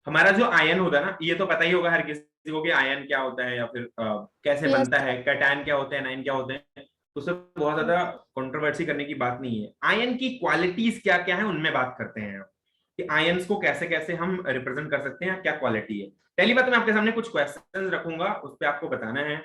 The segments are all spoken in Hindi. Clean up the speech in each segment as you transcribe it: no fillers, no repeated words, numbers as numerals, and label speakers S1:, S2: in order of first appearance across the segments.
S1: हमारा जो आयन होता है ना, ये तो पता ही होगा हर किसी को कि आयन क्या होता है, या फिर कैसे
S2: यस
S1: बनता है, कैटायन क्या होते हैं, आयन क्या होते हैं। तो उससे बहुत ज्यादा कंट्रोवर्सी करने की बात नहीं है। आयन की क्वालिटीज क्या क्या है उनमें बात करते हैं कि आयंस को कैसे कैसे हम रिप्रेजेंट कर सकते हैं, क्या क्वालिटी है। पहली बात तो मैं आपके सामने कुछ क्वेश्चन रखूंगा, उस पर आपको बताना है।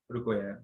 S1: रुको यार।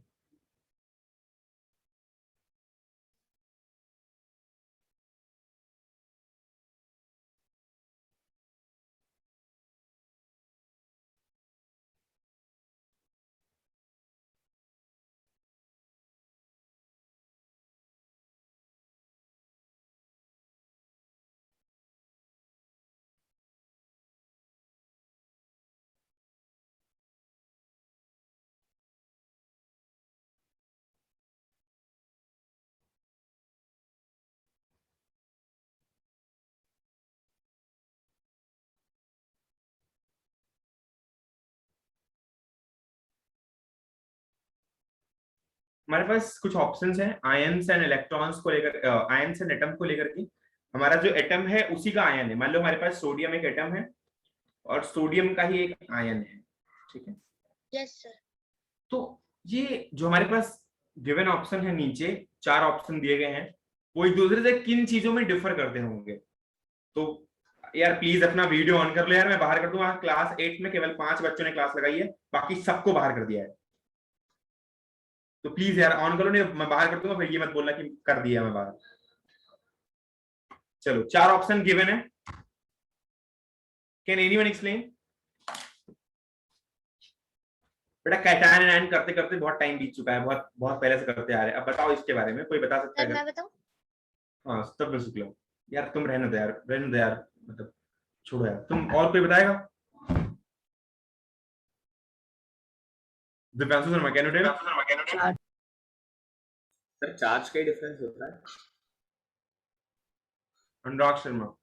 S1: हमारे पास कुछ ऑप्शंस हैं आयंस एंड इलेक्ट्रॉन्स को लेकर, आयंस एंड एटम को लेकर के। हमारा जो एटम है उसी का आयन है। मान लो हमारे पास सोडियम एक एटम है, और सोडियम का ही एक आयन है। ठीक है।
S2: Yes sir.
S1: तो ये जो हमारे पास गिवन ऑप्शन है, नीचे चार ऑप्शन दिए गए हैं, वो एक दूसरे से किन चीजों में डिफर करते होंगे। तो यार प्लीज अपना वीडियो ऑन कर लो यार, मैं बाहर कर दूंगा। क्लास 8 में केवल 5 बच्चों ने क्लास लगाई है, बाकी सबको बाहर कर दिया है। तो प्लीज यार ऑन करो, नहीं मैं बाहर कर दूंगा, फिर ये मत बोलना कि कर दिया मैं बाहर। चलो, चार ऑप्शन गिवन है। Can anyone explain? बेटा कैटायन एंड करते करते बहुत टाइम बीत चुका है, बहुत बहुत पहले से करते आ रहे हैं। अब बताओ इसके बारे में, कोई बता सकता है
S2: सर
S1: अगर?
S2: मैं बताऊं?
S1: हाँ तब शुक्ला। यार तुम रहने दो यार, रहने दो यार, मतलब छोड़ो यार, तुम और कोई बताएगा? Divyanshu Sharma, can you tell?
S3: Sir charge का ही डिफरेंस होता है।
S1: अनुराग शर्मा।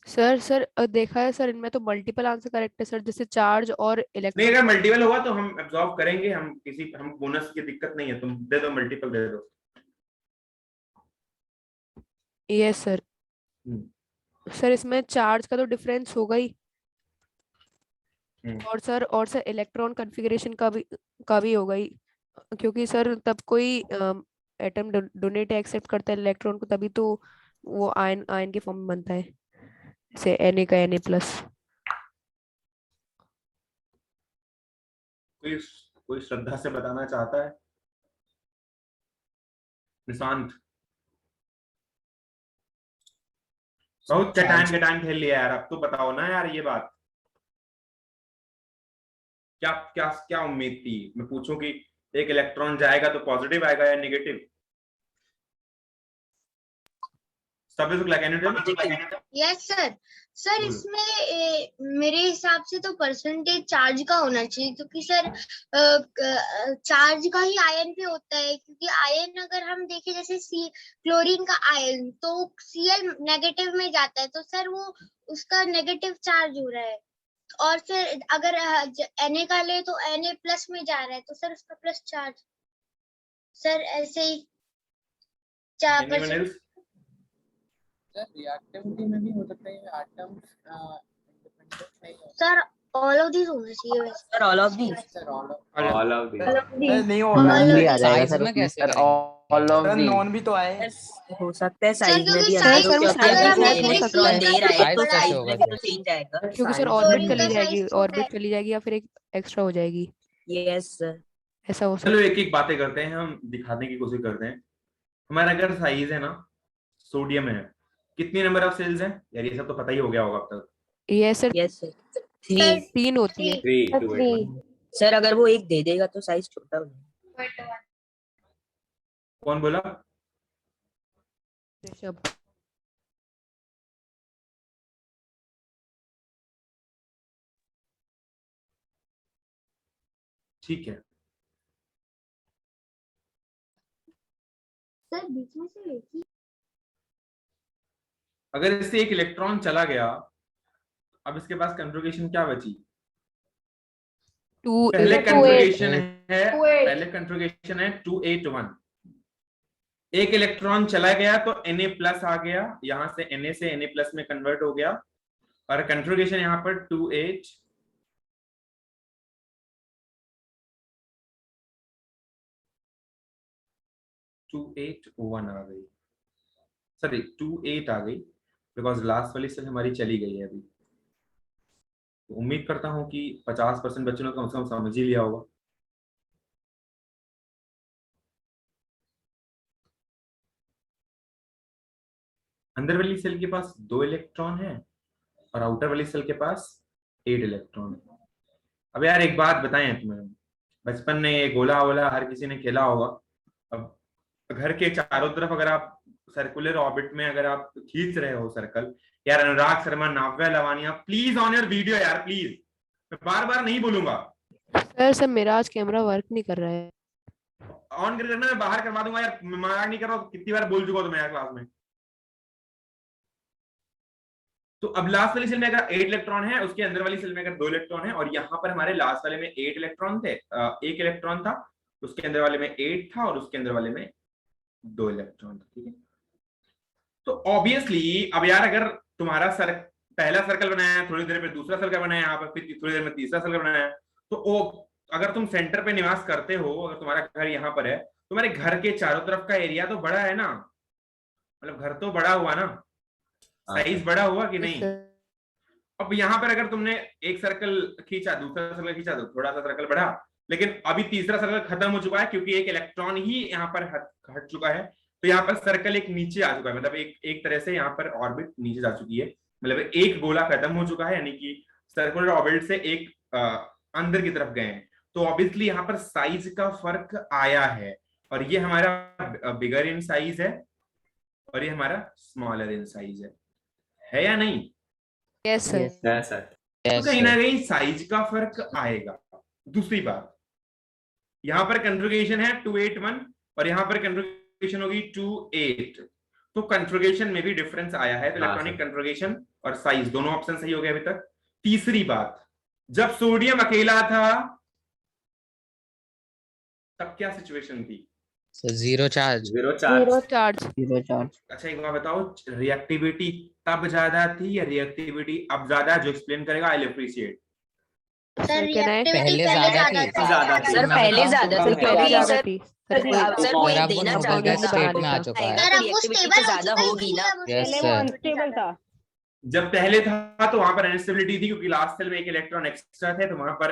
S4: सर सर देखा है सर, इनमें तो मल्टीपल आंसर करेक्ट है सर, जैसे चार्ज और
S1: नहीं,
S4: इलेक्ट्रॉन।
S1: अगर मल्टीपल होगा तो हम एब्जॉर्ब करेंगे, हम किसी, हम बोनस की दिक्कत नहीं है, तुम दे दो, मल्टीपल दे दो।
S4: Yes sir. सर इसमें चार्ज का तो डिफरेंस होगा ही। और सर इलेक्ट्रॉन कॉन्फ़िगरेशन का भी होगा ही, क्योंकि सर तब कोई एटम डोनेट एक्सेप्ट करता है इलेक्ट्रॉन को, तभी तो वो आयन आयन के फॉर्म में बनता है, जैसे Na का Na+।
S1: कोई कोई श्रद्धा से बताना चाहता है? निशांत। बहुत चटान चटान खेल लिया यार, अब तो बताओ ना यार ये बात। क्या क्या क्या उम्मीद थी मैं पूछूं कि एक इलेक्ट्रॉन जाएगा तो पॉजिटिव आएगा या नेगेटिव? सभी Shukla, can you tell?
S2: Yes sir. Sir इसमें मेरे हिसाब से तो परसेंटेज चार्ज का होना चाहिए, क्योंकि सर चार्ज का ही आयन पे होता है। क्योंकि आयन अगर हम देखें, जैसे सी क्लोरीन का आयन तो Cl नेगेटिव में जाता है, तो सर वो उसका नेगेटिव चार्ज हो रहा है। और फिर अगर Na का ले तो Na+ में जा रहा है, तो सर उसका प्लस चार्ज। सर ऐसे ही
S1: एनीवन एल्स?
S3: सर रिएक्टिविटी में भी हो सकता है, एटम्स इंडिपेंडेंट नहीं हो।
S2: सर ऑल ऑफ दीज होना चाहिए वैसे।
S5: Sir all of these.
S3: Sir all
S1: all
S3: of
S1: of
S3: sir
S6: नहीं हो रहा
S2: All
S6: है।
S2: of
S6: नहीं आ
S2: these।
S6: जाएगा
S5: साइज
S6: सर
S5: में
S6: उसमें
S5: कैसे
S6: सर।
S5: करेंगे?
S6: All of
S3: sir
S6: the
S3: non भी तो आए।
S5: हो सकता है
S2: सर
S5: साइज में
S2: क्योंकि
S5: भी
S4: सर
S5: अंतर
S2: साइज
S5: हो,
S4: सर वो
S5: क्योंकि
S2: अगर
S4: साइज
S5: अगर
S4: में
S5: वो
S2: हमें
S4: हो सकता
S5: इलेक्ट्रॉन
S4: है,
S5: दे रहा है
S2: इलेक्ट्रॉन
S5: तो
S2: बड़ा है,
S5: साइज
S3: होगा
S5: में भी
S3: सर।
S5: तो चेंज आएगा।
S4: क्योंकि सर
S6: साइज
S4: ऑर्बिट
S2: क्लोरीन
S4: चली
S2: का
S4: जाएगी,
S2: साइज छोटा
S4: ऑर्बिट
S2: है।
S4: चली जाएगी, या फिर एक एक्स्ट्रा हो जाएगी,
S5: यस सर।
S4: ऐसा हो
S1: चलो
S4: सकता
S1: एक एक बातें करते हैं, हम दिखाने की कोशिश करते हैं। हमारा अगर साइज है ना, सोडियम है, कितनी नंबर ऑफ सेल्स हैं यार? ये सब तो पता ही हो गया होगा अब तक।
S4: है। ये सर
S5: यस सर। 3।
S2: सर
S4: 3 होती है।
S3: 3 2 8 1।
S5: सर अगर वो एक दे देगा तो साइज छोटा हो जाएगा।
S1: कौन बोला?
S4: ऋषभ।
S1: ठीक है।
S2: सर बीच में से एक ही
S1: अगर इससे एक इलेक्ट्रॉन चला गया, अब इसके पास कंफर्गेशन क्या बची? पहले कंफर्गेशन है, पहले कंफर्गेशन है 281। एक इलेक्ट्रॉन चला गया तो Na प्लस आ गया, यहां से Na से Na प्लस में कन्वर्ट हो गया, और कंफर्गेशन यहां पर 2801 आ गई, सॉरी 28 आ गई, बिकॉज लास्ट वाली सेल हमारी चली गई है अभी। तो उम्मीद करता हूं कि 50% बच्चों ने कम से कम समझ ही लिया होगा। अंदर वाली सेल के पास 2 इलेक्ट्रॉन है और आउटर वाली सेल के पास 8 इलेक्ट्रॉन है। अब यार एक बात बताएं तुम्हें, बचपन में ये गोला वोला हर किसी ने खेला होगा। अब घर के चारों तरफ अगर आप सर्कुलर ऑर्बिट में अगर आप खींच रहे हो सर्कल, यार Anurag Sharma, Navya Lavania, please on your video यार, प्लीज, मैं बार बार नहीं बोलूंगा।
S4: सर मेरा आज कैमरा वर्क नहीं कर रहा है।
S1: ऑन कर करना, मैं बाहर करवा दूंगा यार, मजाक नहीं कर रहा हूं, कितनी बार बोल चुका हूं तुम्हें यार क्लास में। तो अब लास्ट वाली सेल में अगर 8 इलेक्ट्रॉन है, उसके अंदर वाली सेल में अगर 2 इलेक्ट्रॉन है, और यहाँ पर हमारे लास्ट वाले में 8 इलेक्ट्रॉन थे, 1 इलेक्ट्रॉन था, उसके अंदर वाले में 8 था और उसके अंदर वाले में 2 इलेक्ट्रॉन था, ठीक है। तो ऑब्वियसली अब यार अगर तुम्हारा पहला सर्कल बनाया, थोड़ी देर में दूसरा सर्कल बनाया, यहाँ पर फिर थोड़ी देर में तीसरा सर्कल बनाया, तो वो अगर तुम सेंटर पे निवास करते हो, अगर तुम्हारा घर यहाँ पर है, तुम्हारे घर के चारों तरफ का एरिया तो बड़ा है ना, मतलब घर तो बड़ा हुआ ना, साइज बड़ा हुआ कि नहीं। अब यहाँ पर अगर तुमने एक सर्कल खींचा, दूसरा सर्कल खींचा, तो थोड़ा सा सर्कल बढ़ा, लेकिन अभी तीसरा सर्कल खत्म हो चुका है क्योंकि एक इलेक्ट्रॉन ही यहाँ पर हट चुका है, तो यहाँ पर सर्कल एक नीचे आ चुका है, मतलब एक तरह से यहाँ पर ऑर्बिट नीचे जा चुकी है, मतलब एक गोला खत्म हो चुका है, यानी कि सर्कुलर ऑर्बिट से एक अंदर की तरफ गए हैं। तो ऑब्वियसली यहाँ पर साइज का फर्क आया है, और ये हमारा बिगर इन साइज है और ये हमारा स्मॉलर इन साइज है या नहीं?
S4: Yes sir.
S1: तो कहीं ना कहीं साइज का फर्क आएगा। दूसरी बात, यहाँ पर कन्फिगरेशन है 281 और यहाँ पर कन्फिगरेशन होगी 28, तो कन्फिगरेशन में भी डिफरेंस आया है, तो इलेक्ट्रॉनिक कन्फिगरेशन और साइज दोनों ऑप्शन सही हो गए अभी तक। तीसरी बात, जब सोडियम अकेला था तब क्या सिचुएशन थी?
S5: Zero charge.
S1: अच्छा एक बात बताओ, रिएक्टिविटी तब ज्यादा थी या रिएक्टिविटी अब ज्यादा? जो एक्सप्लेन करेगा आई अप्रिशिएट।
S2: सर रिएक्टिविटी
S5: पहले
S2: पहले
S5: ज्यादा
S2: ज्यादा
S5: थी।
S2: था।
S6: ज्यादा थी।
S7: सर पहले ज्यादा
S4: सर
S7: थी,
S4: पहले
S7: क्योंकि
S4: ज्यादा
S7: सर
S4: थी
S7: सर वो
S5: अब
S7: देना
S5: वो
S7: चाहता
S5: नोबल
S7: था
S5: स्टेट में आ चुका है।
S2: सर अब वो
S7: रिएक्टिविटी
S2: स्टेबल
S7: तो
S2: हो
S7: ज्यादा
S2: चुका है,
S7: होगी ना।
S2: इसलिए अब
S5: Yes,
S2: उसको
S5: sir.
S2: अनस्टेबल था।
S1: जब पहले था तो वहां पर अनस्टेबिलिटी थी क्योंकि लास्ट सेल में एक इलेक्ट्रॉन एक्स्ट्रा थे, तो वहां पर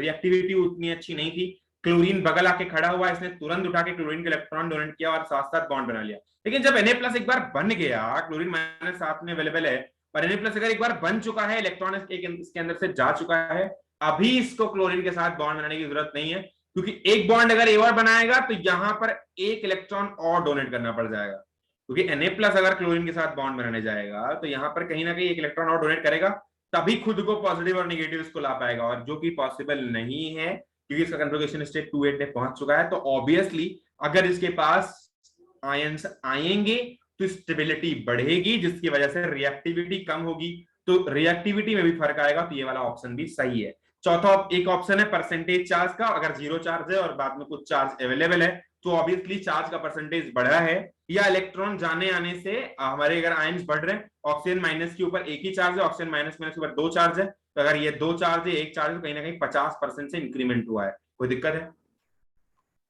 S1: रिएक्टिविटी उतनी अच्छी नहीं थी। क्लोरीन बगल आके खड़ा हुआ, इसने तुरंत उठा के क्लोरीन के इलेक्ट्रॉन डोनेट किया और साथ साथ बॉन्ड बना लिया। लेकिन जब Na+ एक बार बन गया, क्लोरीन माइनस साथ में अवेलेबल है, पर Na+ अगर एक बार बन चुका है, इलेक्ट्रॉन इसके अंदर से जा चुका है, अभी इसको क्लोरीन के साथ बॉन्ड बनाने की जरूरत नहीं है, क्योंकि एक बॉन्ड अगर एक और बनाएगा तो यहां पर एक इलेक्ट्रॉन और डोनेट करना पड़ जाएगा, क्योंकि Na+ अगर क्लोरीन के साथ बॉन्ड बनाने जाएगा तो यहां पर कहीं ना कहीं एक इलेक्ट्रॉन और डोनेट करेगा, तभी खुद को पॉजिटिव और नेगेटिव इसको ला पाएगा, और जो कि पॉसिबल नहीं है क्योंकि इसका कन्फिगरेशन स्टेट 28 पे पहुंच चुका है। तो ऑब्वियसली अगर इसके पास आयंस आएंगे तो स्टेबिलिटी बढ़ेगी, जिसकी वजह से रिएक्टिविटी कम होगी, तो रिएक्टिविटी में भी फर्क आएगा, तो ये वाला ऑप्शन भी सही है। चौथा एक ऑप्शन है परसेंटेज चार्ज का, अगर 0 चार्ज है और बाद में कुछ चार्ज अवेलेबल है तो ऑब्वियसली चार्ज का परसेंटेज बढ़ा है, या इलेक्ट्रॉन जाने आने से हमारे अगर आयंस बढ़ रहे हैं, ऑक्सीजन माइनस के ऊपर एक ही चार्ज है, ऑक्सीजन माइनस के ऊपर 2 चार्ज है, तो अगर ये 2 चार्ज है, 1 चार्ज है, तो कहीं ना कहीं 50% से इंक्रीमेंट हुआ है। कोई दिक्कत है?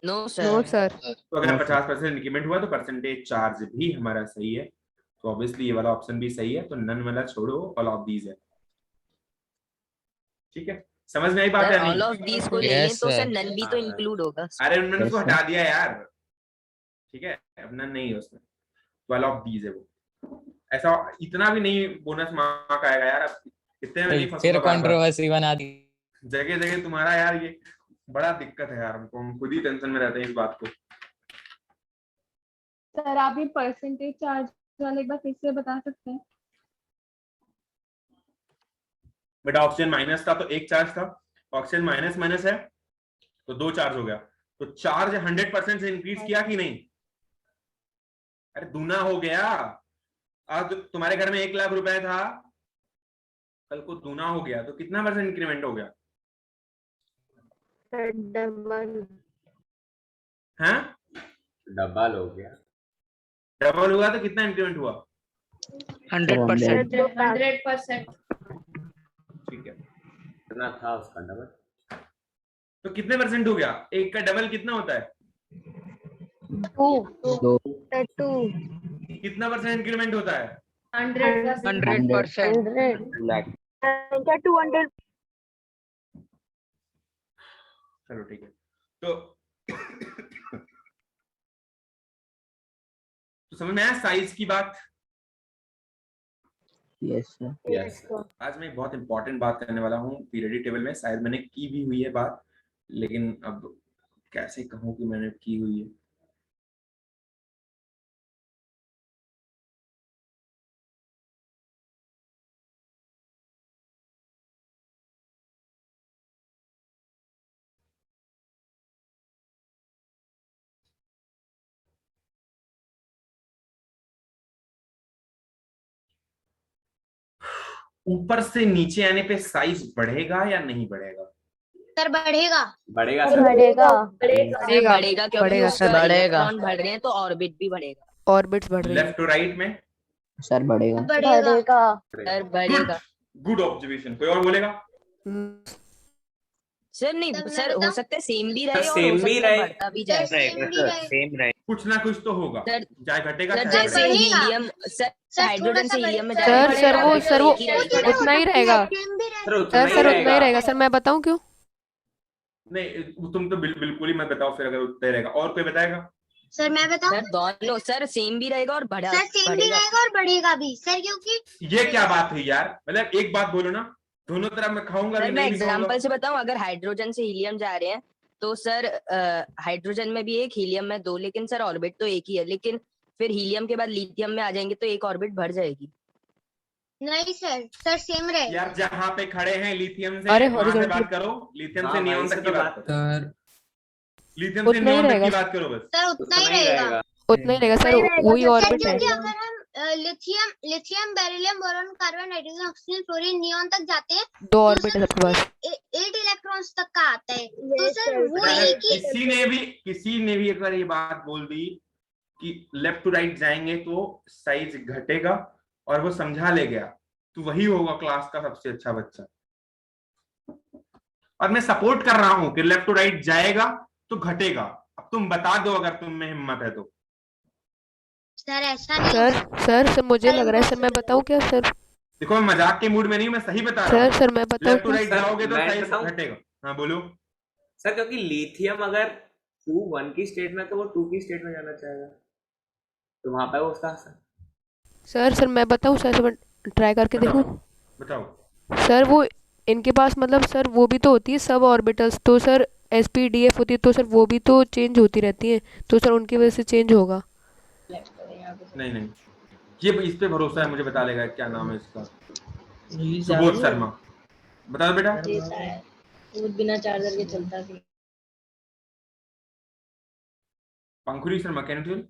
S7: No
S4: no
S7: sir.
S4: सर।
S1: तो अगर 50% इंक्रीमेंट हुआ तो परसेंटेज चार्ज भी हमारा सही है, तो ऑब्वियसली ये वाला ऑप्शन भी सही है, तो नन वाला छोड़ो, ऑल ऑफ दीज है। ठीक है, समझ में आई बात है?
S7: ऑल ऑफ दीज को ले लें
S5: Yes,
S7: तो
S5: sir.
S7: सर नन भी तो इंक्लूड होगा।
S1: अरे उन्होंने उसको
S5: Yes,
S1: हटा दिया यार, ठीक है, अब नन नहीं है उसमें, 12 ऑफ दीज है वो। ऐसा इतना भी नहीं बोनस मार्क आएगा यार, अब इतने में नहीं
S5: फिर
S1: फंसूंगा बार-बार।
S5: कंट्रोवर्सी बना दी।
S1: जगह जगह तुम्हारा यार ये बड़ा दिक्कत है यार, हमको, हम खुद ही टेंशन में रहते हैं इस बात को।
S8: सर आप ये परसेंटेज चार्ज वाले एक बार फिर से बता सकते हैं?
S1: बेटा ऑक्सीजन माइनस था तो 1 चार्ज था, ऑक्सीजन माइनस माइनस है तो 2 चार्ज हो गया, तो चार्ज 100% से इंक्रीज किया कि नहीं? अरे दूना हो गया। आज तुम्हारे घर में 1 लाख रुपए था, कल को दूना हो गया तो कितना % इंक्रीमेंट हो गया? हैं?
S6: डबल हो गया।
S1: डबल हुआ तो कितना इंक्रीमेंट हुआ?
S5: 100%।
S8: 100%।
S1: ठीक है,
S6: कितना था उसका डबल?
S1: तो कितने % हो गया? एक का डबल कितना होता है?
S5: 2
S1: कितना % इंक्रीमेंट होता है?
S8: 100%।
S5: 2 लाख।
S1: चलो ठीक है, तो तो समझ में आया साइज की बात?
S5: Yes sir.
S6: यस
S1: आज मैं एक बहुत इंपॉर्टेंट बात करने वाला हूँ पीरियडिक टेबल में, शायद मैंने की भी हुई है बात, लेकिन अब कैसे कहूँ कि मैंने की हुई है। ऊपर से नीचे आने पे साइज बढ़ेगा या नहीं बढ़ेगा?
S2: सर बढ़ेगा।
S6: बढ़ेगा सर।
S7: सर बढ़ेगा क्योंकि
S4: बढ़ेगा
S7: उसका
S4: सर।
S7: इलेक्ट्रॉन बढ़ रहे हैं तो ऑर्बिट भी बढ़ेगा।
S4: ऑर्बिट्स बढ़ रही है।
S1: लेफ्ट टू राइट में?
S5: सर बढ़ेगा।
S7: सर
S1: गुड,
S7: बढ़ेगा।
S1: Good observation. कोई और बोलेगा?
S7: सर नहीं
S2: तब मैं
S7: सर, हो
S2: बताऊं?
S7: सकता है सेम भी रहे और
S6: same
S7: हो
S6: भी
S7: सकता है
S6: रहे।
S7: बढ़ता भी
S2: सर
S7: जाए।
S2: सेम भी रहे।
S5: सेम रहे।
S1: कुछ ना कुछ तो होगा,
S7: सर
S1: चाहे घटेगा
S7: सर
S1: चाहे
S7: जैसे
S1: बढ़ेगा।
S2: बढ़ेगा।
S7: हीलियम सर
S2: सर
S7: हाइड्रोजन
S2: थोड़ा सा
S7: से हीलियम में
S2: बढ़ेगा।
S7: जाने
S4: सर
S7: वाली
S4: वो
S7: ऑर्बिट
S4: सर
S7: तो
S4: वो
S7: एक ही रहेगी
S2: थोड़ा
S7: ना।
S4: उतना ही
S2: सा
S4: रहेगा।
S2: सेम भी रहे।
S6: सर उतना
S4: सर
S6: ही
S4: उतना ही
S6: रहेगा।
S4: रहेगा। सर मैं बताऊं क्यों?
S1: नहीं तुम तो बिल्कुल ही मत बताओ फिर, अगर उतना ही रहेगा। और कोई बताएगा?
S2: सर मैं बताऊं?
S7: सर दोनों सर सेम भी रहेगा और
S2: सर सेम भी
S7: बढ़ेगा।
S2: रहेगा और बढ़ेगा भी सर, क्योंकि
S1: ये क्या बात हुई यार? मतलब एक बात बोलो ना, दोनों तरफ मैं खाऊंगा भी
S7: सर मैं
S1: नहीं भी खाऊंगा।
S7: एग्जांपल से बताऊं, अगर हाइड्रोजन से हीलियम जा रहे हैं तो सर हाइड्रोजन में भी एक, हीलियम में 2, लेकिन सर ऑर्बिट तो एक ही है। लेकिन फिर हीलियम के बाद लिथियम में आ जाएंगे तो एक ऑर्बिट बढ़ जाएगी।
S2: नहीं सर सेम रहेगा।
S1: यार जहाँ पे खड़े हैं लिथियम से
S4: अरे
S1: वहां से
S4: horizontal-
S1: बात करो, लिथियम
S6: हाँ,
S1: से नियॉन
S6: वहीं से
S1: तक
S6: तो
S1: की बात
S6: बात
S1: करो,
S3: सर
S1: लिथियम से
S4: उतना ही
S1: नियॉन तक
S4: रहेगा।
S1: की बात करो बस।
S2: सर उतना ही रहेगा।
S4: उतना ही रहेगा सर, वही
S2: सर
S4: ऑर्बिट है।
S2: क्योंकि अगर हम lithium beryllium boron carbon nitrogen oxygen fluorine neon तक जाते हैं
S4: 2
S2: तो
S4: ऑर्बिट है
S2: सर
S4: सबके पास।
S2: 8 इलेक्ट्रॉन्स तक का आता है। तो सर वो
S1: अगर
S2: एक ही
S1: किसी ने भी अगर ये बात बोल दी कि लेफ्ट टू राइट जाएंगे तो साइज घटेगा और वो समझा ले गया, तो वही होगा क्लास का सबसे अच्छा बच्चा। और मैं सपोर्ट कर रहा हूं कि लेफ्ट टू राइट जाएगा तो घटेगा। अब तुम बता दो अगर तुम में हिम्मत है तो।
S2: सर ऐसा नहीं
S4: सर
S2: होगा।
S4: सर मुझे लग रहा है, सर मैं बताऊं क्या सर?
S1: देखो मैं मजाक के मूड में नहीं, मैं सही बता रहा हूँ।
S4: सर मैं बताऊं
S1: लेफ्ट टू
S4: क्या?
S1: राइट
S6: सर,
S1: जाओगे तो
S6: मैं
S1: साइज
S6: बताऊं?
S1: घटेगा। हाँ बोलो।
S6: सर क्योंकि लिथियम अगर 2 1 की स्टेट में तो वो 2 की स्टेट में जाना चाहेगा, तो वहां पे वो उसका
S4: सर मैं बताऊं सर मैं ट्राई करके देखूं?
S1: बताओ।
S4: सर वो इनके पास मतलब सर वो भी तो होती है सब ऑर्बिटल्स, तो सर SPDF होती है, तो सर वो भी तो चेंज होती रहती है, तो सर उनकी वजह से चेंज होगा।
S1: नहीं ये इस पे भरोसा है, मुझे बता लेगा क्या नाम है इसका। सुबोध शर्मा, बता दो बेटा।
S9: वो बिना चार्जर के चलता भी।
S1: पंखुरी शर्मा, कैन यू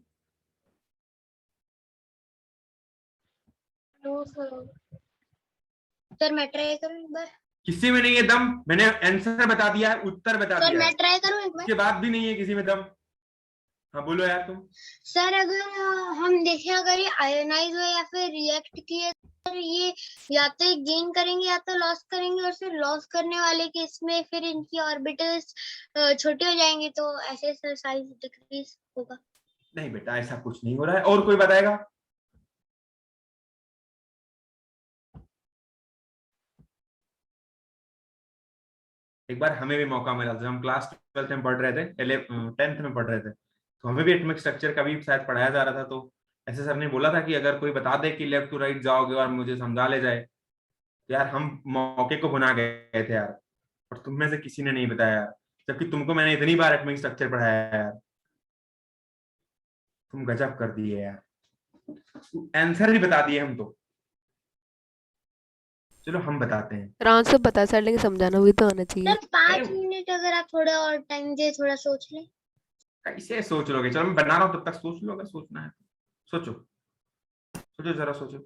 S2: सर मैं ट्राई करूं एक बार?
S1: किसी में नहीं है दम। मैंने आंसर बता दिया है, उत्तर बता
S2: सर
S1: दिया
S2: मैं
S1: है,
S2: ट्राई करूं एक बार?
S1: उसके बाद भी नहीं है किसी में दम। हाँ बोलो यार तुम।
S2: सर अगर हम देखें, अगर ये आयोनाइज हो या फिर रिएक्ट किए, सर ये या तो गेन करेंगे या तो लॉस करेंगे, और फिर लॉस करने वाले केस में फिर इनकी ऑर्बिटल्स छोटे हो जाएंगे, तो ऐसे सर साइज डिक्रीज होगा।
S1: नहीं बेटा ऐसा कुछ नहीं हो रहा है। और कोई बताएगा? एक बार हमें भी मौका मिला था, जब हम क्लास 12th में पढ़ रहे थे, 10th में पढ़ रहे थे, तो हमें भी एटॉमिक स्ट्रक्चर का भी शायद पढ़ाया जा रहा था। तो ऐसे सर ने बोला था कि अगर कोई बता दे कि लेफ्ट टू राइट जाओगे और मुझे समझा ले जाए, तो यार हम मौके को भुना गए थे यार। और तुम में से किसी ने नहीं बताया यार, जबकि तुमको मैंने इतनी बार एटॉमिक स्ट्रक्चर पढ़ाया है यार। तुम गजब कर दिए यार, आंसर भी बता दिए हम तो। चलो हम बताते हैं।
S4: सर आंसर बता सर, लेकिन समझाना भी तो आना चाहिए।
S2: सर 5 मिनट अगर आप थोड़ा और टाइम दे, थोड़ा सोच लें।
S1: कैसे सोच लोगे? चलो मैं बना रहा हूँ, तब तक सोच लो अगर सोचना है। सोचो सोचो जरा सोचो।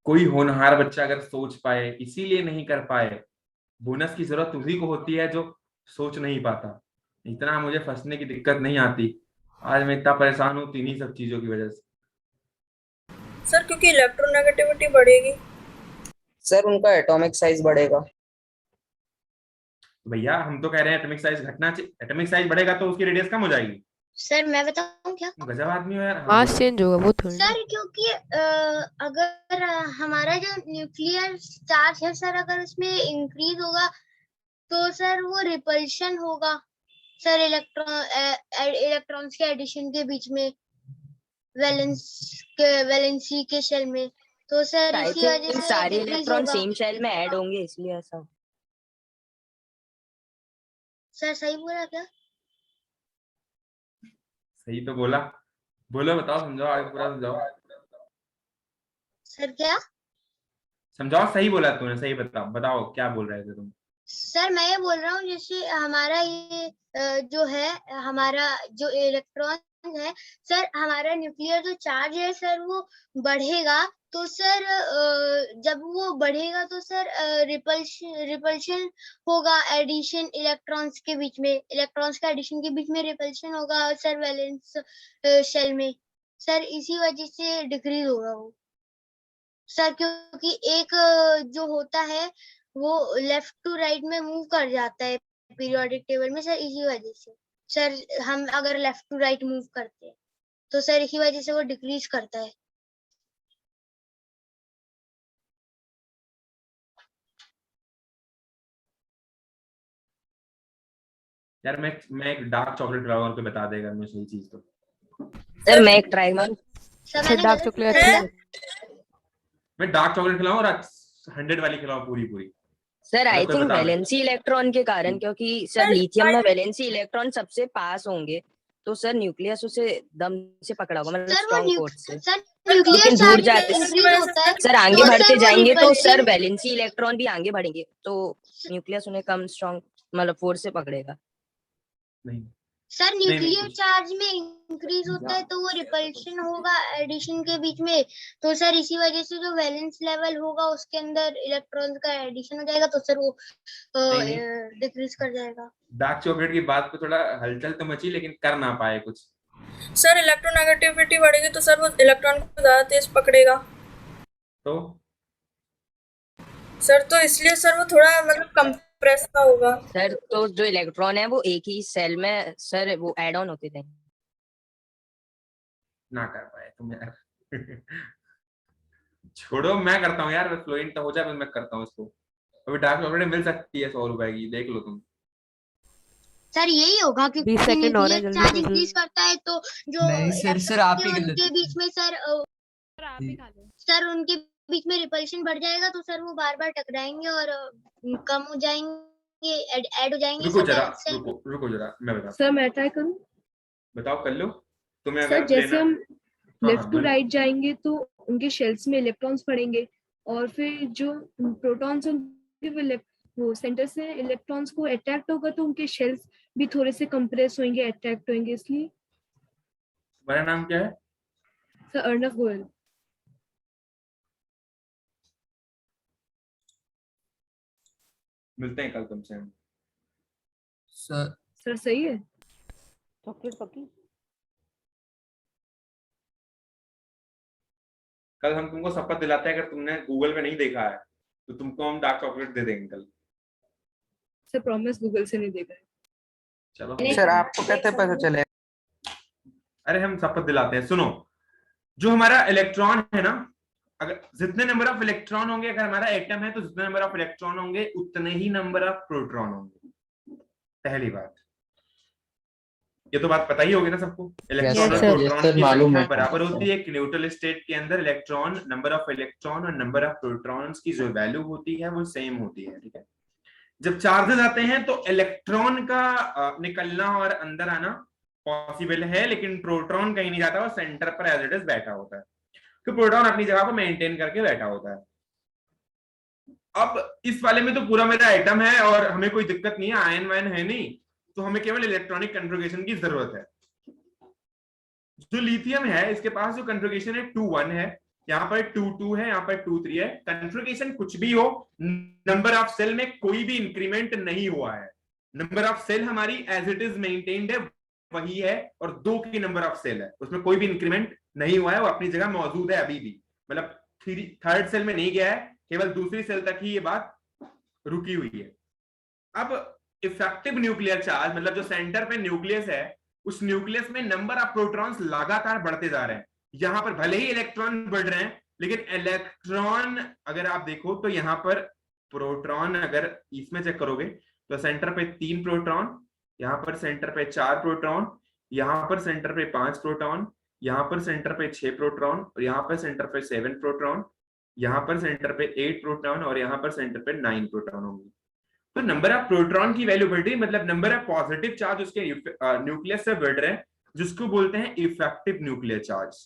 S1: कोई होनहार बच्चा अगर सोच पाए, इसीलिए नहीं कर पाए। बोनस की जरूरत उसी को होती है जो सोच नहीं पाता। इतना मुझे फंसने की दिक्कत नहीं आती। आज मैं इतना परेशान हूँ इन्हीं सब चीजों की वजह से।
S10: सर क्योंकि इलेक्ट्रोनेगेटिविटी बढ़ेगी।
S5: सर उनका एटॉमिक साइज बढ़ेगा।
S1: भैया हम तो कह रहे हैं एटॉमिक साइज घटना चाहिए। एटॉमिक साइज बढ़ेगा तो उसकी रेडियस कम हो जाएगी।
S2: सर मैं बताऊं क्या?
S1: गजब आदमी हो यार। हाँ,
S4: मास
S1: बोलो।
S4: चेंज होगा वो थोड़ी ना।
S2: सर क्योंकि अगर हमारा जो न्यूक्लियर चार्ज है सर, अगर उसमें इंक्रीज होगा तो सर वो रिपल्शन होगा सर, इलेक्ट्रॉन्स के एडिशन के बीच में वैलेंसी के शेल में। तो सर
S7: आई
S2: इसी वजह
S7: थिंक
S2: से
S7: सारे
S2: डिक्रीज
S7: इलेक्ट्रॉन
S2: होगा।
S7: सेम शेल में ऐड होंगे इसलिए ऐसा।
S2: सर सही बोला क्या?
S1: सही तो बोला। बोलो, बताओ, समझाओ, आगे पूरा समझाओ।
S2: सर क्या?
S1: समझाओ, सही बोला तूने, सही बताओ, बताओ क्या बोल रहे थे तुम।
S2: सर मैं ये बोल रहा हूँ जैसे हमारा ये जो है, हमारा जो इलेक्ट्रॉन है सर, हमारा न्यूक्लियर जो चार्ज है सर वो बढ़ेगा। तो सर जब वो बढ़ेगा तो सर रिपल्शन होगा एडिशन इलेक्ट्रॉन्स के बीच में, इलेक्ट्रॉन्स का एडिशन के बीच में रिपल्शन होगा सर वैलेंस शेल में। सर इसी वजह से डिक्रीज होगा वो सर, क्योंकि एक जो होता है वो लेफ्ट टू राइट में मूव कर जाता है पीरियोडिक टेबल में सर, इसी वजह से। सर हम अगर लेफ्ट टू राइट मूव करते हैं तो सर इसी वजह से वो डिक्रीज करता है।
S1: यार मैं एक डार्क चॉकलेट खिलाऊंगा तो बता देगा मैं सही चीज तो।
S7: सर मैं एक ट्राई मारूं।
S2: सर
S4: सर
S2: मैंने
S4: डार्क
S2: गलत
S4: चॉकलेट
S2: बताया?
S1: मैं डार्क चॉकलेट खिलाऊं और 100 वाली खिलाऊं पूरी पूरी।
S7: सर आई
S1: कोई
S7: थिंक
S1: बता दे।
S7: वैलेंसी इलेक्ट्रॉन के कारण, क्योंकि सर
S10: सर,
S7: लिथियम में
S10: I-
S7: वैलेंसी इलेक्ट्रॉन सबसे पास होंगे तो सर न्यूक्लियस उसे दम से पकड़ा होगा, मतलब
S2: सर वो
S7: स्ट्रॉन्ग फोर्स से।
S2: सर न्यूक्लियर
S7: लेकिन दूर
S2: चार्ज
S7: जाते
S2: इंक्रीज होता है
S7: सर आगे
S2: तो
S7: बढ़ते
S2: सर वो
S7: जाएंगे तो सर
S2: रिपल्शन,
S7: वैलेंसी इलेक्ट्रॉन भी आगे बढ़ेंगे तो न्यूक्लियस उन्हें कम स्ट्रॉन्ग मतलब फोर्स से पकड़ेगा।
S1: नहीं
S2: सर
S1: नहीं नहीं
S2: न्यूक्लियर
S1: कुछ
S2: चार्ज में इंक्रीज होता है तो वो रिपल्शन होगा एडिशन के बीच में। तो सर इसी वजह से जो वैलेंस लेवल होगा उसके अंदर इलेक्ट्रॉन्स का एडिशन हो जाएगा तो सर वो
S1: नहीं।
S2: डिक्रीज कर जाएगा।
S1: डार्क चॉकलेट की बात पे थोड़ा हलचल तो मची लेकिन कर ना पाए कुछ।
S10: सर इलेक्ट्रोनेगेटिविटी बढ़ेगी तो सर वो इलेक्ट्रॉन को ज्यादा तेज पकड़ेगा।
S1: तो
S10: सर तो इसलिए सर वो थोड़ा मतलब कंप्रेस का होगा।
S7: सर तो जो इलेक्ट्रॉन है वो एक ही सेल में सर वो एड ऑन होते थे।
S1: ना कर पाए तुम यार। छोड़ो, मैं करता हूँ यार, फ्लोइंट तो हो जाए मैं करता हूँ इसको। अभी डार्क चॉकलेट मिल सकती है 100 रुपए की, देख लो तुम।
S2: सर यही होगा
S4: 20
S2: क्योंकि
S4: सेकंड और है,
S2: न्यूक्लियर
S4: जल्दी
S2: चार्ज
S4: जल्दी।
S2: इंक्रीज करता है तो जो
S5: नहीं सर, सर आप ही गलत
S2: उनके बीच में सर
S8: आप ही खा लो।
S2: सर उनके बीच में रिपल्शन बढ़ जाएगा तो सर वो बार बार टकराएंगे और कम हो जाएंगे, ऐड हो जाएंगे
S1: रुको
S2: सर
S1: जरा,
S2: वैलेंस शेल में।
S1: रुको जरा, मैं बताता
S8: सर मैं ट्राई करूं?
S1: हूँ। बताओ, कर लो तुम्हें
S8: सर
S1: अगर
S8: जैसे
S1: लेना।
S8: हम
S1: हाँ
S8: लेफ्ट
S1: हाँ
S8: टू
S1: बोलो।
S8: राइट जाएंगे तो उनके शेल्स में इलेक्ट्रॉन्स पड़ेंगे और फिर जो प्रोटॉन्स उनके वो सेंटर से इलेक्ट्रॉन्स को अट्रैक्ट होगा तो उनके शेल्स भी थोड़े से कंप्रेस होंगे, अट्रैक्ट होंगे, इसलिए।
S1: तुम्हारा नाम क्या है?
S8: सर अर्नव गोयल।
S1: मिलते हैं कल तुमसे हम।
S8: सर सही है।
S4: चॉकलेट पकी।
S1: कल हम तुमको शपथ दिलाते हैं, अगर तुमने गूगल पे नहीं देखा है तो तुमको हम डार्क चॉकलेट दे देंगे कल।
S8: सर प्रॉमिस गूगल से नहीं देखा है।
S1: चलो
S5: सर आपको कैसे पता चले?
S1: अरे हम शपथ दिलाते हैं, सुनो। जो हमारा इलेक्ट्रॉन है ना, अगर जितने नंबर ऑफ इलेक्ट्रॉन होंगे, अगर हमारा एटम है तो जितने नंबर ऑफ इलेक्ट्रॉन होंगे उतने ही नंबर ऑफ प्रोटॉन होंगे। पहली बात, ये तो बात पता ही होगी ना सबको। इलेक्ट्रॉन और
S4: sir.
S1: प्रोटॉन की संख्या बराबर होती है। न्यूट्रल स्टेट के अंदर इलेक्ट्रॉन, नंबर ऑफ इलेक्ट्रॉन और नंबर ऑफ प्रोटॉन्स की जो वैल्यू होती है वो सेम होती है, ठीक है। जब चार्जेस आते हैं तो इलेक्ट्रॉन का निकलना और अंदर आना पॉसिबल है, लेकिन प्रोटॉन कहीं नहीं जाता, वो सेंटर पर एज इट इज बैठा होता है, तो प्रोटॉन अपनी जगह को मेंटेन करके बैठा होता है। अब इस वाले में तो पूरा मेरा आइटम है और हमें कोई दिक्कत नहीं है, आयन वायन है नहीं, तो हमें केवल इलेक्ट्रॉनिक कन्फिगरेशन की जरूरत है। जो लिथियम है इसके पास जो कन्फिगरेशन है 2-1 है, यहाँ पर 2-2 है, यहाँ पर 2-3 है। कन्फिगरेशन कुछ भी हो, नंबर ऑफ सेल में कोई भी इंक्रीमेंट नहीं हुआ है, नंबर ऑफ सेल हमारी एज इट इज मेंटेन्ड है, वही है, और 2 की नंबर ऑफ सेल है, उसमें कोई भी इंक्रीमेंट नहीं हुआ है, वो अपनी जगह मौजूद है अभी भी, मतलब थर्ड सेल में नहीं गया है, केवल दूसरी सेल तक ही ये बात रुकी हुई है। अब इफेक्टिव न्यूक्लियर चार्ज मतलब जो सेंटर पे न्यूक्लियस है, उस न्यूक्लियस में नंबर ऑफ प्रोटॉन्स लगातार बढ़ते जा रहे हैं। यहां पर भले ही इलेक्ट्रॉन बढ़ रहे हैं, लेकिन इलेक्ट्रॉन अगर आप देखो तो यहां पर प्रोटॉन अगर इसमें चेक करोगे तो सेंटर पे 3 प्रोटॉन, यहाँ पर सेंटर पे 4 प्रोटॉन, यहाँ पर सेंटर पे 5 प्रोटॉन, यहाँ पर सेंटर पे 6 प्रोटॉन, और यहाँ पर सेंटर पे 7 प्रोटॉन, यहाँ पर सेंटर पे 8 प्रोटॉन, और यहाँ पर सेंटर पे 9 प्रोटॉन होंगे। तो नंबर ऑफ प्रोटॉन की वैल्यू बढ़ रही है, मतलब नंबर ऑफ पॉजिटिव चार्ज उसके न्यूक्लियस से बढ़ रहे हैं, जिसको बोलते हैं इफेक्टिव न्यूक्लियर चार्ज।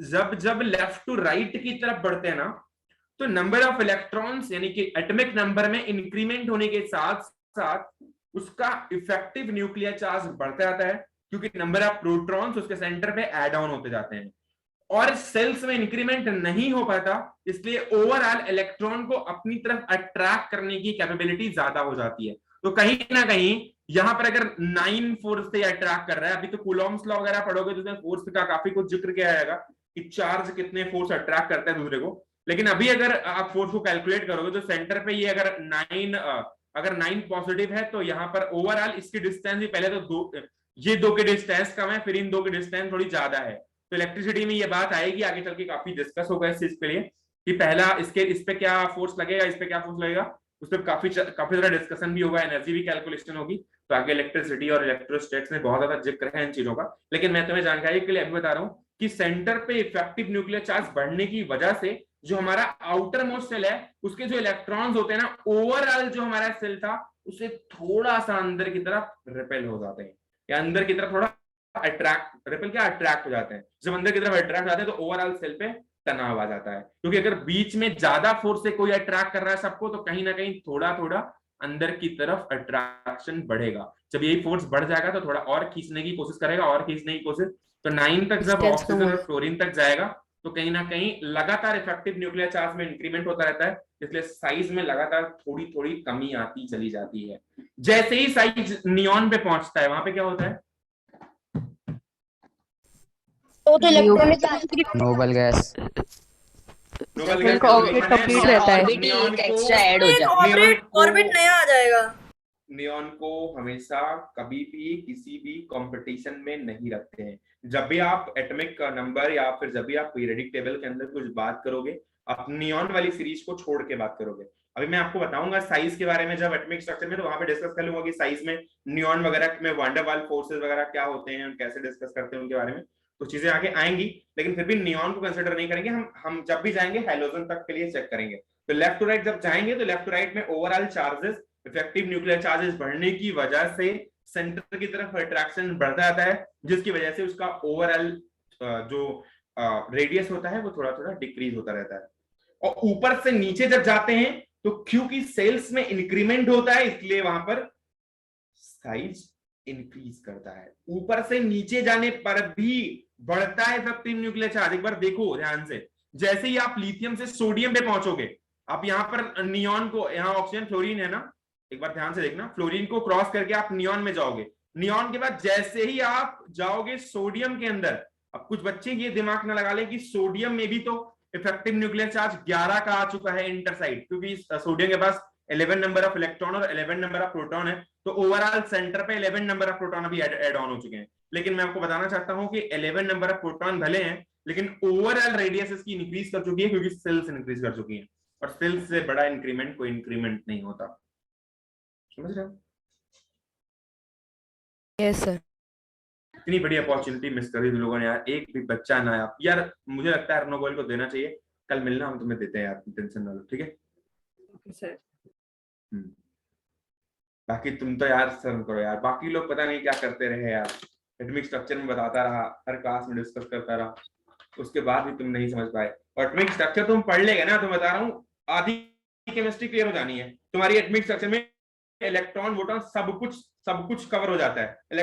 S1: जब जब लेफ्ट टू राइट की तरफ बढ़ते हैं ना, तो नंबर ऑफ इलेक्ट्रॉन्स यानी कि एटॉमिक नंबर में इंक्रीमेंट होने के साथ साथ उसका इफेक्टिव न्यूक्लियर चार्ज बढ़ता जाता है, क्योंकि नंबर ऑफ प्रोटॉन्स उसके सेंटर पे ऐड ऑन होते जाते हैं, और सेल्स में इंक्रीमेंट नहीं हो पाता, इसलिए ओवरऑल इलेक्ट्रॉन को अपनी तरफ अट्रैक्ट करने की कैपेबिलिटी ज्यादा हो जाती है। तो कहीं ना कहीं यहां पर अगर 9 फोर्स से अट्रैक्ट कर रहा है, अभी तो कूलॉम्स लॉ वगैरह पढ़ोगे तो उसमें फोर्स का काफी कुछ जिक्र किया जाएगा कि चार्ज कितने फोर्स अट्रैक्ट करता है दूसरे को, लेकिन अभी अगर आप फोर्स को कैलकुलेट करोगे तो सेंटर पे ये अगर 9 पॉजिटिव है, तो यहाँ पर ओवरऑल इसकी डिस्टेंस भी पहले तो ये 2 के डिस्टेंस कम है, फिर इन 2 की डिस्टेंस थोड़ी ज्यादा है। तो इलेक्ट्रिसिटी में ये बात आएगी, आगे चल के काफी डिस्कस होगा इस चीज के लिए कि पहला इस पे क्या फोर्स लगेगा, इस पे क्या फोर्स लगेगा, उस पर काफी ज्यादा डिस्कशन भी होगा, एनर्जी भी कैलकुलेशन होगी। तो आगे इलेक्ट्रिसिटी और इलेक्ट्रोस्टैटिक्स में बहुत ज्यादा जिक्र है इन चीजों का, लेकिन मैं तुम्हें जानकारी के लिए अभी बता रहा हूँ कि सेंटर पे इफेक्टिव न्यूक्लियर चार्ज बढ़ने की वजह से जो हमारा आउटर मोस्ट सेल है उसके जो इलेक्ट्रॉन्स होते हैं ना, ओवरऑल जो हमारा सेल था उससे थोड़ा सा अंदर की तरफ रिपेल हो जाते हैं, या अंदर की तरफ थोड़ा अट्रैक्ट हो जाते हैं। जब अंदर की तरफ अट्रैक्ट हो जाते हैं तो ओवरऑल सेल पे तनाव आ जाता है, क्योंकि अगर बीच में ज्यादा फोर्स से कोई अट्रैक्ट कर रहा है सबको, तो कहीं ना कहीं थोड़ा थोड़ा अंदर की तरफ अट्रैक्शन बढ़ेगा। जब यही फोर्स बढ़ जाएगा तो थोड़ा और खींचने की कोशिश करेगा, और खींचने की कोशिश, तो 9 तक जब ऑक्सीजन और फ्लोरीन तक जाएगा तो कहीं ना कहीं लगातार इफेक्टिव न्यूक्लियर चार्ज में इंक्रीमेंट होता रहता है, इसलिए साइज में लगातार थोड़ी थोड़ी कमी आती चली जाती है। जैसे ही साइज नियॉन पे पहुंचता है, वहां पे क्या होता है,
S2: तो इलेक्ट्रॉनिक
S5: नोबल गैस
S4: कंप्लीट रहता है,
S7: एक्स्ट्रा ऐड हो जाता है,
S10: ऑर्बिट नया आ जाएगा।
S1: नियॉन को हमेशा कभी भी किसी भी कंपटीशन में नहीं रखते हैं। जब भी आप एटॉमिक नंबर या फिर जब भी आप पीरियडिक टेबल के अंदर कुछ बात करोगे, आप नियॉन वाली सीरीज को छोड़ के बात करोगे। अभी मैं आपको बताऊंगा साइज के बारे में, जब एटॉमिक स्ट्रक्चर में, तो वहां पे डिस्कस कर लूंगा कि साइज में नियॉन वगैरह में वान डेर वाल्स फोर्सेस वगैरह क्या होते हैं, कैसे डिस्कस करते हैं उनके बारे में, तो चीजें आगे आएंगी, लेकिन फिर भी नियॉन को कंसिडर नहीं करेंगे। हम जब भी जाएंगे हैलोजन तक के लिए चेक करेंगे। तो लेफ्ट टू राइट जब जाएंगे तो लेफ्ट टू राइट में overall charges, effective nuclear charges बढ़ने की वजह से सेंटर की तरफ अट्रैक्शन बढ़ता जाता है, जिसकी वजह से उसका ओवरऑल जो रेडियस होता है वो थोड़ा थोड़ा डिक्रीज होता रहता है। और ऊपर से नीचे जब जाते हैं तो क्योंकि सेल्स में इंक्रीमेंट होता है, इसलिए वहां पर साइज इंक्रीज करता है। ऊपर से नीचे जाने पर भी बढ़ता है इफेक्टिव न्यूक्लियर चार्ज। एक बार देखो ध्यान से, जैसे ही आप लिथियम से सोडियम पे पहुंचोगे, आप यहाँ पर नियॉन को, यहाँ ऑक्सीजन फ्लोरीन है ना, एक बार ध्यान से देखना, फ्लोरीन को क्रॉस करके आप नियॉन में जाओगे। नियॉन के बाद जैसे ही आप जाओगे सोडियम के अंदर, अब कुछ बच्चे ये दिमाग न लगा ले कि सोडियम में भी तो इफेक्टिव न्यूक्लियर चार्ज 11 का आ चुका है इंटरसाइड, क्योंकि सोडियम के पास 11 नंबर ऑफ इलेक्ट्रॉन और 11 नंबर ऑफ प्रोटॉन है, तो ओवरऑल सेंटर पे 11 नंबर ऑफ प्रोटॉन अभी ऐड ऑन हो चुके हैं। लेकिन मैं आपको बताना चाहता हूं कि 11 नंबर ऑफ प्रोटॉन भले हैं, लेकिन ओवरऑल रेडियस इसकी इंक्रीज कर चुकी है, क्योंकि सेल्स इंक्रीज कर चुकी है, और सेल्स से बड़ा इंक्रीमेंट कोई इंक्रीमेंट नहीं होता। समझ रहे हो?
S4: Yes sir.
S1: इतनी बड़ी अपॉर्चुनिटी मिस करी तुम लोगों ने यार, एक भी बच्चा ना यार, मुझे लगता है अर्नोबेल को देना चाहिए। कल मिलना, हम तुम्हें देते हैं यार, टेंशन ना लो, ठीक है।
S8: Okay sir.
S1: बाकी तुम तो यार शर्म करो यार, बाकी लोग पता नहीं क्या करते रहे यार, एटॉमिक स्ट्रक्चर में बताता रहा, हर क्लास में डिस्कस करता रहा, उसके बाद भी तुम नहीं समझ पाए। एटॉमिक स्ट्रक्चर तुम पढ़ लेगे ना, तो बता रहा हूँ आधी केमिस्ट्री क्लियर हो जानी है तुम्हारी। एटॉमिक स्ट्रक्चर में इलेक्ट्रॉन प्रोटॉन सब कुछ कवर हो जाता है।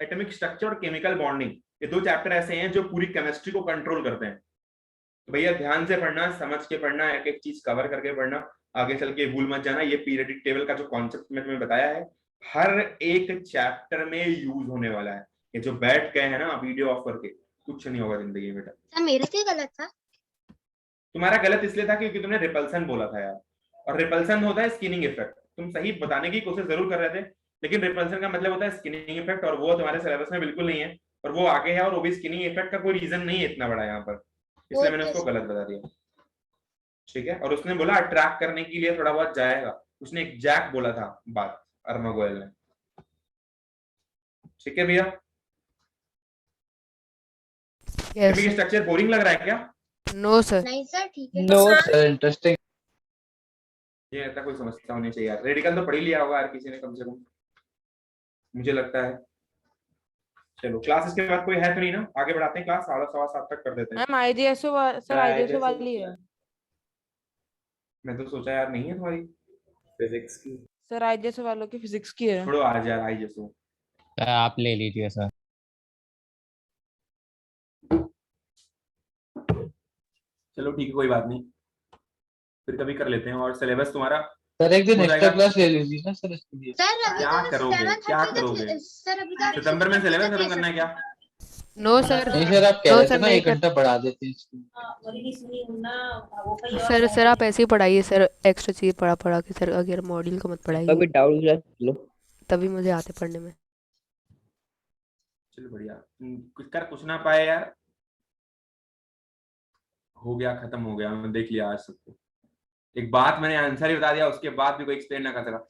S1: एटॉमिक स्ट्रक्चर और केमिकल बॉन्डिंग, ये दो चैप्टर ऐसे हैं जो पूरी केमिस्ट्री को कंट्रोल करते हैं। तो भैया ध्यान से पढ़ना, समझ के पढ़ना, एक एक चीज कवर करके पढ़ना, आगे चल के भूल मत जाना। ये पीरियडिक टेबल का जो कॉन्सेप्ट मैं तुम्हें बताया है, हर एक चैप्टर में यूज होने वाला है। ये जो बैठ गए हैं ना वीडियो ऑफ करके, कुछ नहीं होगा जिंदगी में बेटा।
S2: मेरे से गलत था?
S1: तुम्हारा गलत इसलिए था क्योंकि तुमने रिपल्सन बोला था यार, और रिपल्सन होता है स्किनिंग इफेक्ट। तुम सही बताने की कोशिश जरूर कर रहे थे, लेकिन रिपल्सन का मतलब होता है स्किनिंग इफेक्ट, और वो तुम्हारे सिलेबस में बिल्कुल नहीं है, और वो आगे है, और वो भी स्किनिंग इफेक्ट का कोई रीजन नहीं है इतना बड़ा यहाँ पर, इसलिए मैंने उसको गलत बता दिया। ठीक है, और उसने बोला अट्रैक्ट करने के लिए थोड़ा बहुत जाएगा, उसने एक जैक बोला था बात, अरमा गोयल ने। ठीक है भैया,
S4: यस
S1: स्ट्रक्चर बोरिंग लग रहा है क्या?
S4: No sir.
S2: नहीं सर ठीक है।
S3: No sir, interesting.
S1: ये ऐसा कोई समस्या होनी चाहिए यार। रेडिकल तो पढ़ ही लिया होगा यार किसी ने कम से कम, मुझे लगता है। चलो क्लासेस के बाद कोई है तो नहीं ना, आगे बढ़ाते हैं क्लास, 7:15 तक कर देते हैं।
S11: मैम आईजीएसओ सर, आईजीएसओ वाली है।
S1: मैं तो सोचा यार नहीं है तुम्हारी
S6: फिजिक्स की।
S11: सर आईजीएसओ वालों की फिजिक्स की है।
S1: छोड़ो आज यार, आई जैसो
S12: आप ले लीजिए सर।
S1: चलो ठीक है, कोई बात नहीं, फिर कभी कर लेते हैं। और सिलेबस तुम्हारा
S3: सर एक दिन
S1: हो
S3: एक्स्ट्रा
S1: जाएगा।
S3: क्लास ले लीजिए ना सर इसके लिए।
S2: सर अभी
S1: क्या
S2: तो
S1: करोगे?
S2: 7:30
S1: क्या
S2: तक
S1: करोगे?
S2: सर अभी तो
S1: सितंबर में सिलेबस खत्म करना है क्या?
S4: No sir.
S3: नहीं सर, आप कह
S4: नो
S3: रहे थे
S4: सर
S3: ना
S4: नहीं
S3: 1 घंटा बढ़ा देते हैं इसको।
S4: सर आप ऐसे ही पढ़ाइए सर, एक्स्ट्रा चीज पढ़ा के सर, अगर मॉड्यूल को मत
S5: कभी
S4: पढ़ाइए,
S5: डाउट क्लास लो।
S4: तभी मुझे आते पढ़ने में।
S1: चलो बढ़िया, कुछ कर कुछ ना पाए यार, हो गया, खत्म हो गया, मैंने देख लिया आज सबको। एक बात मैंने आंसर ही बता दिया, उसके बाद भी कोई एक्सप्लेन ना कर सका।